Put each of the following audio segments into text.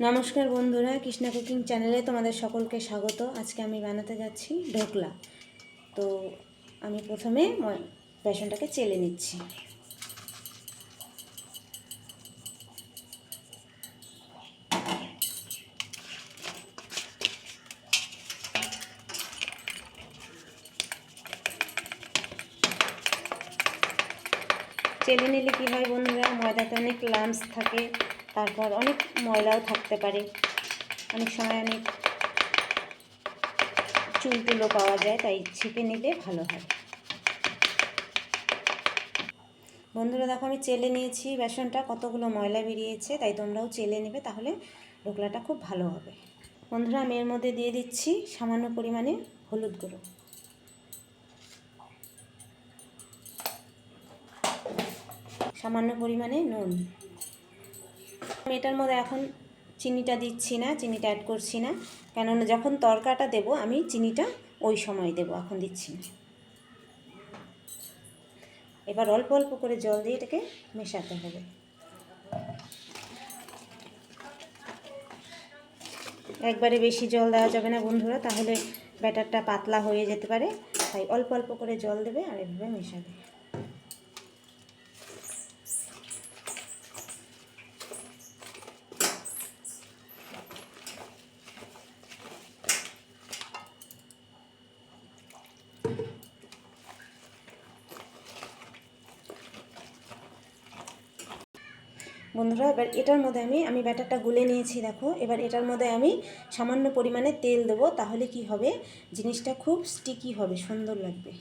নমস্কার বন্ধুরা, কৃষ্ণা কুকিং চ্যানেলে তোমাদের সকলকে স্বাগত। আজকে আমি বানাতে যাচ্ছি ঢোকলা। তো আমি প্রথমে বেসনটাকে চেলে নিচ্ছি। চেলে নিলে কী হয় বন্ধুরা, ময়দাতে অনেক লাম্পস থাকে, তারপর অনেক ময়লাও থাকতে পারে, অনেক সময় অনেক চুলটুলো পাওয়া যায়, তাই ছেঁকে নিলে ভালো হয়। বন্ধুরা দেখো, আমি চেলে নিয়েছি বেসনটা, কতগুলো ময়লা বেরিয়েছে, তাই তোমরাও চেলে নেবে, তাহলে ঢোকলাটা খুব ভালো হবে। বন্ধুরা আমি এর মধ্যে দিয়ে দিচ্ছি সামান্য পরিমাণে হলুদ গুঁড়ো, সামান্য পরিমাণে নুন। আমি এটার মধ্যে এখন চিনিটা দিচ্ছি না, চিনিটা অ্যাড করছি না, কেননা যখন তরকাটা দেব আমি চিনিটা ওই সময় দেব, এখন দিচ্ছি না। এবার অল্প অল্প করে জল দিয়ে এটাকে মেশাতে হবে। একবারে বেশি জল দেওয়া যাবে না বন্ধুরা, তাহলে ব্যাটারটা পাতলা হয়ে যেতে পারে, তাই অল্প অল্প করে জল দেবে আর এভাবে মেশাবে। বন্ধুরা এবার এটার মধ্যে আমি ব্যাটারটা গুলে নিয়েছি দেখো। এবার এটার মধ্যে আমি সামান্য পরিমাণে তেল দেবো, তাহলে কি হবে, জিনিসটা খুব স্টিকি হবে, সুন্দর লাগবে।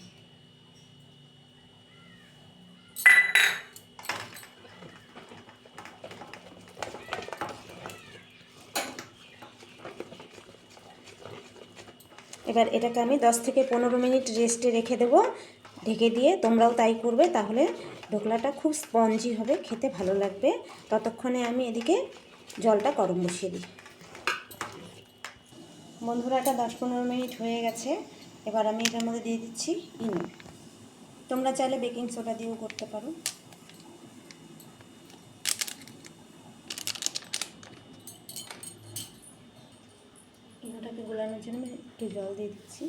এবার এটাকে আমি 10 থেকে 15 মিনিট রেস্টে রেখে দেবো ঢেকে দিয়ে। তোমরাও তাই করবে, তাহলে ঢোকলাটা খুব স্পঞ্জি হবে, খেতে ভালো লাগবে। ততক্ষণে আমি এদিকে জলটা গরম বসিয়ে দিই। বন্ধুরা এটা 10-15 মিনিট হয়ে গেছে। এবার আমি এটার মধ্যে দিয়ে দিচ্ছি ইনো। তোমরা চাইলে বেকিং সোডা দিয়েও করতে পারো। ইনোটাকে গোলানোর জন্য আমি একটু জল দিয়ে দিচ্ছি।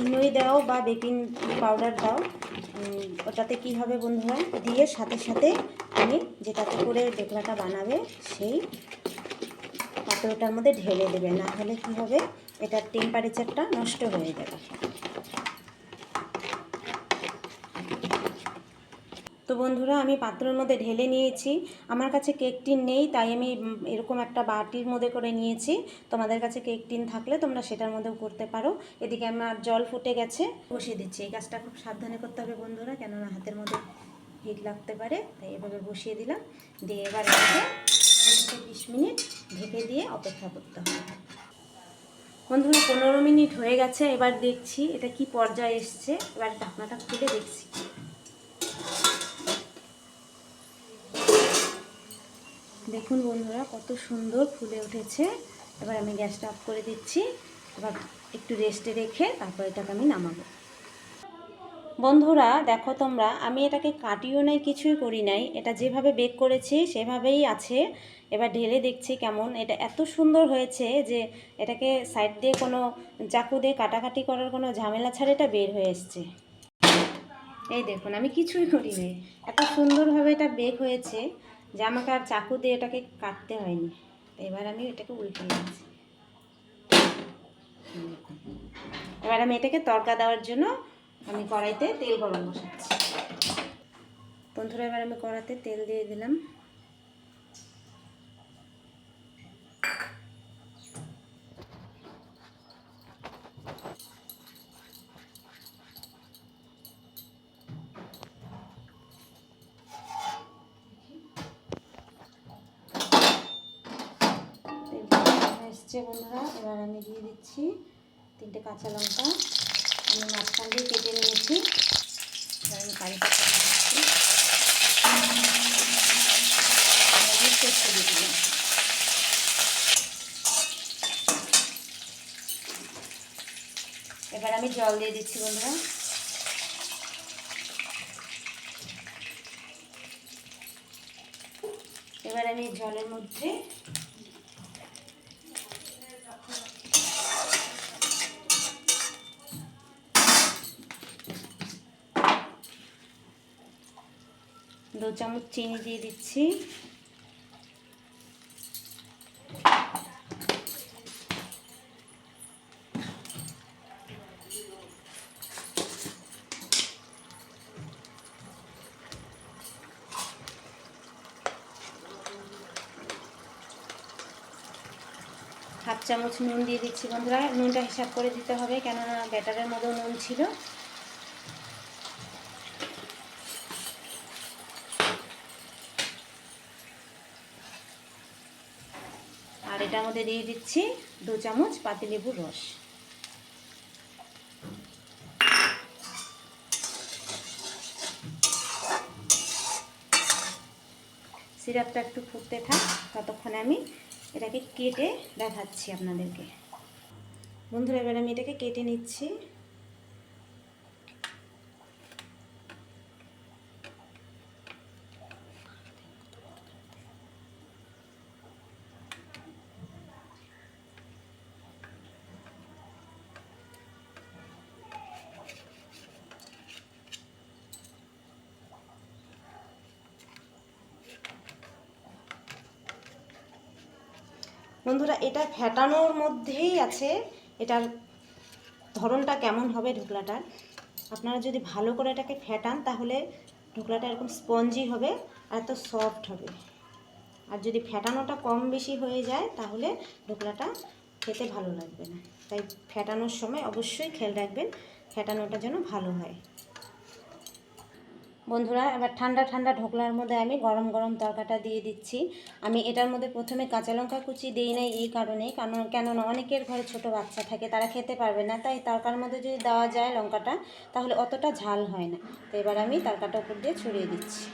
ইনোই দাও বা বেকিং পাউডার দাও, ওটাতে কি হবে বন্ধুরা, দিয়ে সাথে সাথে তুমি যেটাতে করে ঢোকলাটা বানাবে সেই পাত্রটার মধ্যে ঢেলে দেবে, না হলে কি হবে, এটার টেম্পারেচারটা নষ্ট হয়ে যাবে। তো বন্ধুরা আমি পাত্রের মধ্যে ঢেলে নিয়েছি। আমার কাছে কেক টিন নেই, তাই আমি এরকম একটা বাটির মধ্যে করে নিয়েছি। তোমাদের কাছে কেক টিন থাকলে তোমরা সেটার মধ্যেও করতে পারো। এদিকে আমার জল ফুটে গেছে, বসিয়ে দিচ্ছি। এই কাজটা খুব সাবধানে করতে হবে বন্ধুরা, কেননা হাতের মধ্যে হিট লাগতে পারে, তাই এভাবে বসিয়ে দিলাম। দিয়ে এবার এটাকে 20 মিনিট ঢেকে দিয়ে অপেক্ষা করতে হবে। বন্ধুরা 15 মিনিট হয়ে গেছে। এবার দেখছি এটা কি পর্যায়ে এসছে। এবার ঢাকনাটা খুলে দেখছি। দেখুন বন্ধুরা কত সুন্দর ফুলে উঠেছে। এবার আমি গ্যাসটা অফ করে দিচ্ছি। এবার একটু রেস্টে রেখে তারপর এটাকে আমি নামাবো। বন্ধুরা দেখো তোমরা, আমি এটাকে কাটিও নাই, কিছুই করি নাই, এটা যেভাবে বেক করেছি সেভাবেই আছে। এবার ঢেলে দেখছি কেমন, এটা এত সুন্দর হয়েছে যে এটাকে সাইড দিয়ে কোনো চাকু দিয়ে কাটাকাটি করার কোনো ঝামেলা ছাড়া এটা বের হয়ে এসছে। এই দেখুন আমি কিছুই করি নাই, এত সুন্দরভাবে এটা বেক হয়েছে যে আমাকে আর চাকু দিয়ে এটাকে কাটতে হয়নি। এবার আমি এটাকে উল্টে নিয়েছি। এবার আমি এটাকে তড়কা দেওয়ার জন্য আমি কড়াইতে তেল গরম বসাচ্ছি। বন্ধুরা এবার আমি কড়াইতে তেল দিয়ে দিলাম। এসছে বন্ধুরা, এবার আমি দিয়ে দিচ্ছি 3টে কাঁচা লঙ্কা, আমি মাঝখান দিয়ে কেটে নিয়েছি। এবার আমি কারি পাতা দিচ্ছি। এবার আমি জল দিয়ে দিচ্ছি বন্ধুরা। এবার আমি জলের মধ্যে দু চামচ চিনি দিয়ে দিচ্ছি। হাফ চামচ নুন দিয়ে দিচ্ছি বন্ধুরা। নুনটা হিসাব করে দিতে হবে, কেননা ব্যাটারের মধ্যেও নুন ছিল। আর এটার মধ্যে দিয়ে দিচ্ছি 2 চামচ পাতিলেবুর রস। সিরাপটা একটু ফুটতে থাক, ততক্ষণে আমি এটাকে কেটে দেখাচ্ছি আপনাদেরকে। বন্ধুরা এবার আমি এটাকে কেটে নিচ্ছি। বন্ধুরা এটা ফেটানোর মধ্যেই আছে এটার ধরনটা কেমন হবে ঢোকলাটার। আপনারা যদি ভালো করে এটাকে ফেটান তাহলে ঢোকলাটা এরকম স্পঞ্জি হবে আর এত সফট হবে। আর যদি ফেটানোটা কম বেশি হয়ে যায় তাহলে ঢোকলাটা খেতে ভালো লাগবে না। তাই ফেটানোর সময় অবশ্যই খেয়াল রাখবেন ফেটানোটা যেন ভালো হয়। বন্ধুরা এবার ঠান্ডা ঠান্ডা ঢোকলার মধ্যে আমি গরম গরম তরকাটা দিয়ে দিচ্ছি। আমি এটার মধ্যে প্রথমে কাঁচা লঙ্কা কুচি দিই নাই এই কারণে, কেননা অনেকের ঘরে ছোট বাচ্চা থাকে, তারা খেতে পারবে না। তাই তরকার মধ্যে যদি দেওয়া যায় লঙ্কাটা তাহলে অতটা ঝাল হয় না। তো এবার আমি তরকাটা উপর দিয়ে ছড়িয়ে দিচ্ছি।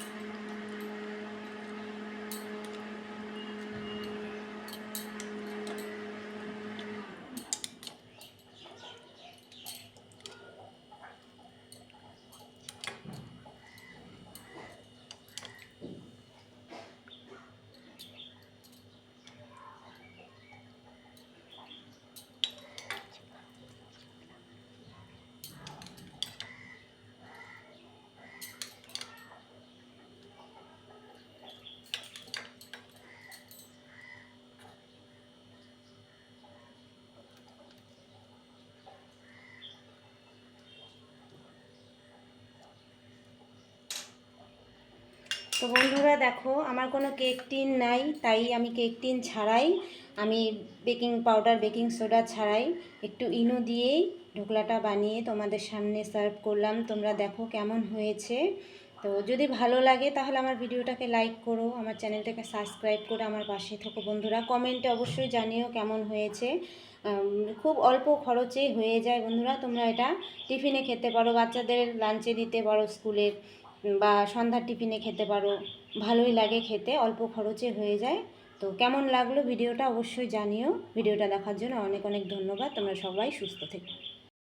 তো বন্ধুরা দেখো আমার কোনো কেক টিন নাই, তাই আমি কেক টিন ছাড়াই আমি বেকিং পাউডার বেকিং সোডা ছাড়াই একটু ইনো দিয়েই ঢোকলাটা বানিয়ে তোমাদের সামনে সার্ভ করলাম। তোমরা দেখো কেমন হয়েছে। তো যদি ভালো লাগে তাহলে আমার ভিডিওটাকে লাইক করো, আমার চ্যানেলটাকে সাবস্ক্রাইব করে আমার পাশে থাকো বন্ধুরা। কমেন্টে অবশ্যই জানিও কেমন হয়েছে। খুব অল্প খরচেই হয়ে যায় বন্ধুরা। তোমরা এটা টিফিনে খেতে পারো, বাচ্চাদের লাঞ্চে দিতে পারো স্কুলের, বা সন্ধ্যার টিফিনে খেতে পারো। ভালোই লাগে খেতে, অল্প খরচে হয়ে যায়। তো কেমন লাগলো ভিডিওটা অবশ্যই জানিও। ভিডিওটা দেখার জন্য অনেক অনেক ধন্যবাদ। তোমরা সবাই সুস্থ থেকো।